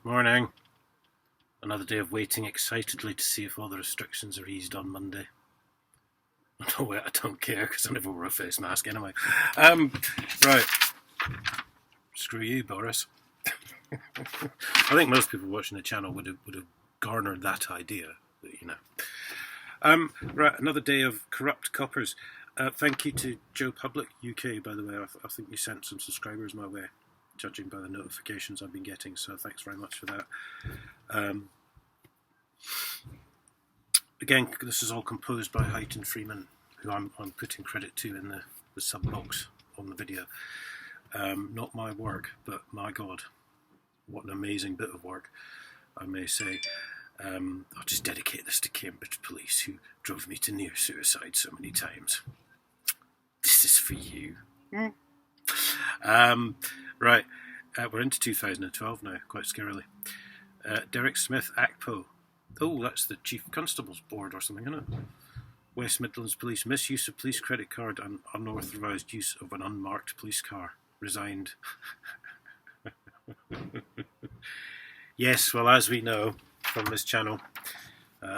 Morning. Another day of waiting excitedly to see if all the restrictions are eased on Monday. No, wait, I don't care because I never wore a face mask anyway. Right. Screw you, Boris. I think most people watching the channel would have garnered that idea, you know. Right, another day of corrupt coppers. Thank you to Joe Public UK, by the way. I think you sent some subscribers my way, judging by the notifications I've been getting, so thanks very much for that. Again, this is all composed by Huyton Freeman, who I'm putting credit to in the sub box on the video. Not my work, but my God, what an amazing bit of work, I may say. I'll just dedicate this to Cambridge Police, who drove me to near suicide so many times. This is for you. Right, we're into 2012 now, quite scarily. Derek Smith, ACPO. Oh, that's the Chief Constable's Board or something, isn't it? West Midlands Police, misuse of police credit card and unauthorised use of an unmarked police car. Resigned. Yes, well, as we know from this channel,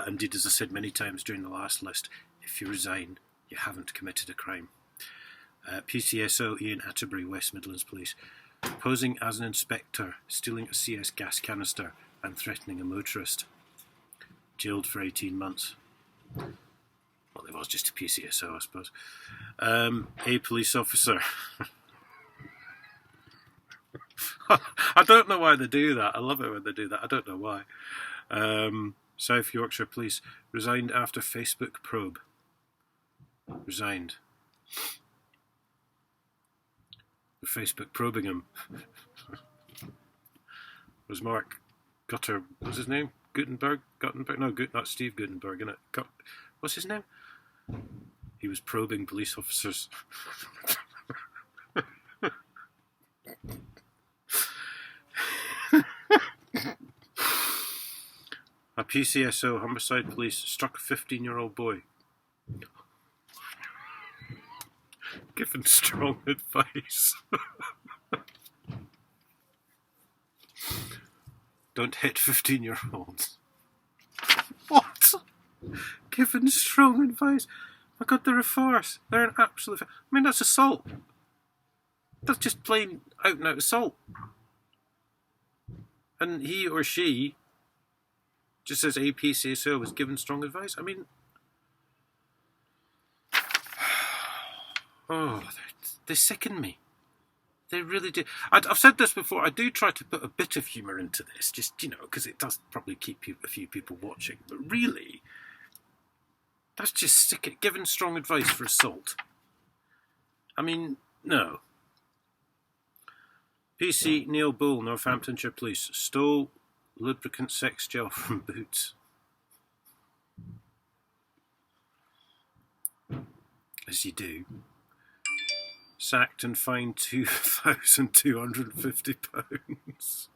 indeed as I said many times during the last list, if you resign, you haven't committed a crime. PCSO Ian Atterbury, West Midlands Police. Posing as an inspector, stealing a CS gas canister and threatening a motorist. Jailed for 18 months. Well, it was just a PCSO, I suppose. A police officer. I don't know why they do that. I love it when they do that. I don't know why. South Yorkshire Police resigned after Facebook probe. Resigned. For Facebook probing him. Was Mark Gutter, what's his name? Guttenberg? No, not Steve Guttenberg, innit? What's his name? He was probing police officers. A PCSO, Humberside Police, struck a 15-year-old boy. Given strong advice. Don't hit 15-year-olds. What? Given strong advice? My God, they're a farce. They're an absolute... I mean, that's assault. That's just plain out-and-out assault. And he or she just says a PCSO was given strong advice. I mean... Oh, they sicken me. They really do. I've said this before. I do try to put a bit of humour into this, just, you know, because it does probably keep a few people watching. But really, that's just sick. Giving strong advice for assault. I mean, no. PC Neil Bull, Northamptonshire Police, stole lubricant sex gel from Boots. As you do. Sacked and fined £2,250.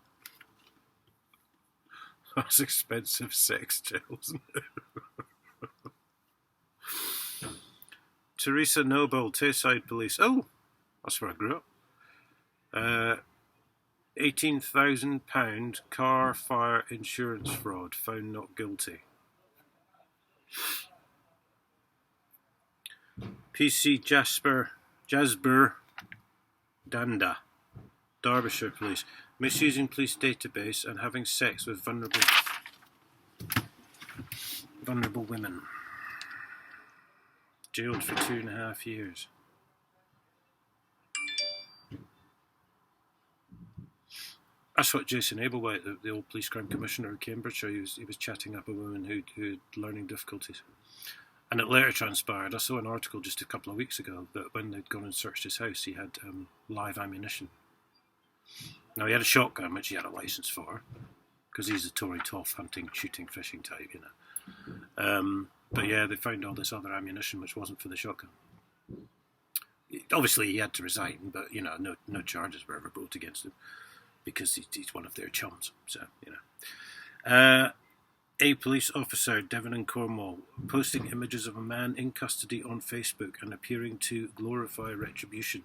That's expensive sex gels. Teresa Noble, Tayside Police. Oh, that's where I grew up. £18,000 car fire insurance fraud, found not guilty. PC Jasper Danda, Derbyshire Police, misusing police database and having sex with vulnerable women. Jailed for 2.5 years. That's what Jason Ablewhite, the old police crime commissioner in Cambridgeshire, he was chatting up a woman who had learning difficulties. And it later transpired, I saw an article just a couple of weeks ago, that when they'd gone and searched his house, he had live ammunition. Now, he had a shotgun, which he had a licence for, because he's a Tory toff, hunting, shooting, fishing type, you know. But yeah, they found all this other ammunition, which wasn't for the shotgun. Obviously, he had to resign, but, you know, no charges were ever brought against him, because he's one of their chums, so, you know. A police officer, Devon and Cornwall, posting images of a man in custody on Facebook and appearing to glorify retribution.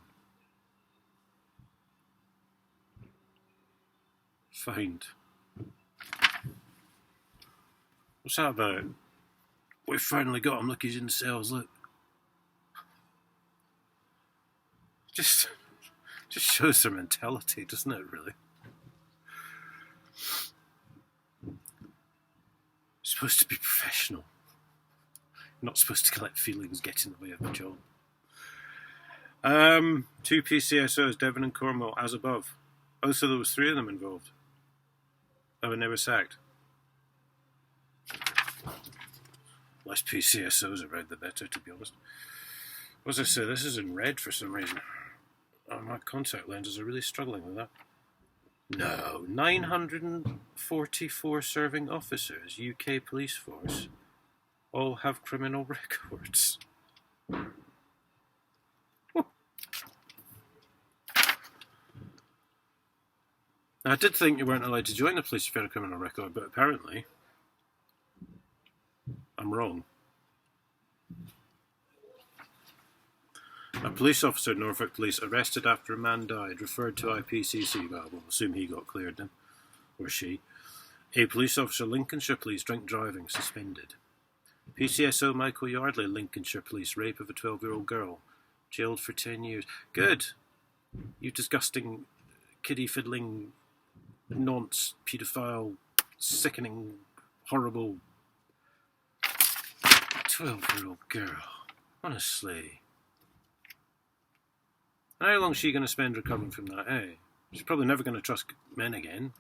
Fined. What's that about? We finally got him. Look, he's in the cells. Look. Just shows their mentality, doesn't it, really? You're supposed to be professional. You're not supposed to let feelings get in the way of the job. 2 PCSOs, Devon and Cornwall, as above. Oh, so there was 3 of them involved. Oh, and they were sacked. Less PCSOs around, the better, to be honest. What does I say? This is in red for some reason. Oh, my contact lenses are really struggling with that. No, 944 serving officers, UK police force, all have criminal records. I did think you weren't allowed to join the police if you had a criminal record, but apparently I'm wrong. A police officer at Norfolk Police arrested after a man died, referred to IPCC. Well, we'll assume he got cleared then, or she. A police officer, Lincolnshire Police, drink driving, suspended. PCSO Michael Yardley, Lincolnshire Police, rape of a 12-year-old girl, jailed for 10 years. Good. You disgusting, kiddie-fiddling, nonce, paedophile, sickening, horrible 12-year-old girl. Honestly. And how long is she going to spend recovering from that, eh? She's probably never going to trust men again.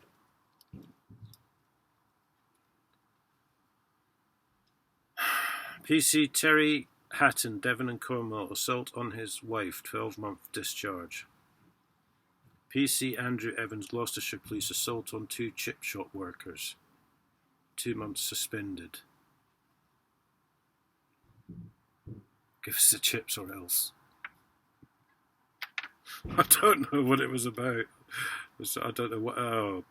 PC Terry Hatton, Devon and Cornwall, assault on his wife, 12-month discharge. PC Andrew Evans, Gloucestershire Police, assault on 2 chip shop workers, 2 months suspended. Give us the chips or else. I don't know what it was about. I don't know what. Oh.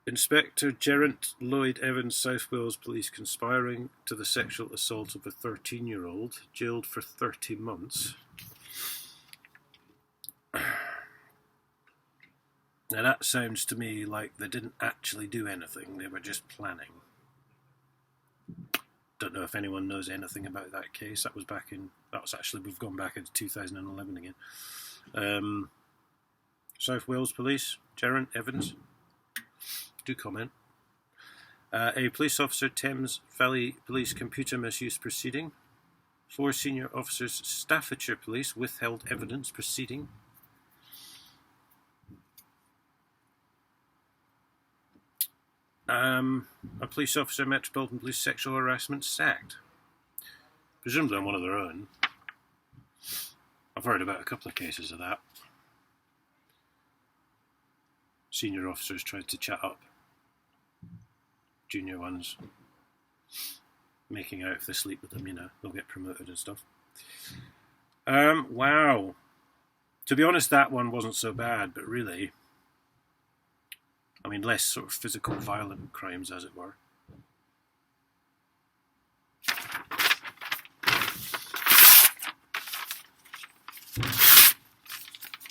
Inspector Geraint Lloyd Evans, South Wales Police, conspiring to the sexual assault of a 13-year-old, jailed for 30 months. Now that sounds to me like they didn't actually do anything, they were just planning. Don't know if anyone knows anything about that case. We've gone back into 2011 again. South Wales Police, Geraint Evans, do comment. A police officer, Thames Valley Police, computer misuse proceeding. 4 senior officers, Staffordshire Police, withheld evidence proceeding. A police officer, Metropolitan Police, sexual harassment, sacked. Presumably on one of their own. I've heard about a couple of cases of that. Senior officers tried to chat up junior ones, making out if they sleep with them, they'll get promoted and stuff. Wow. To be honest, that one wasn't so bad, but really, less sort of physical, violent crimes, as it were.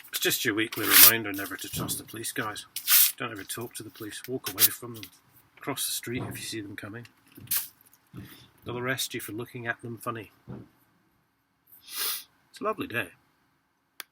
It's just your weekly reminder never to trust the police, guys. Don't ever talk to the police. Walk away from them. Cross the street if you see them coming. They'll arrest you for looking at them funny. It's a lovely day.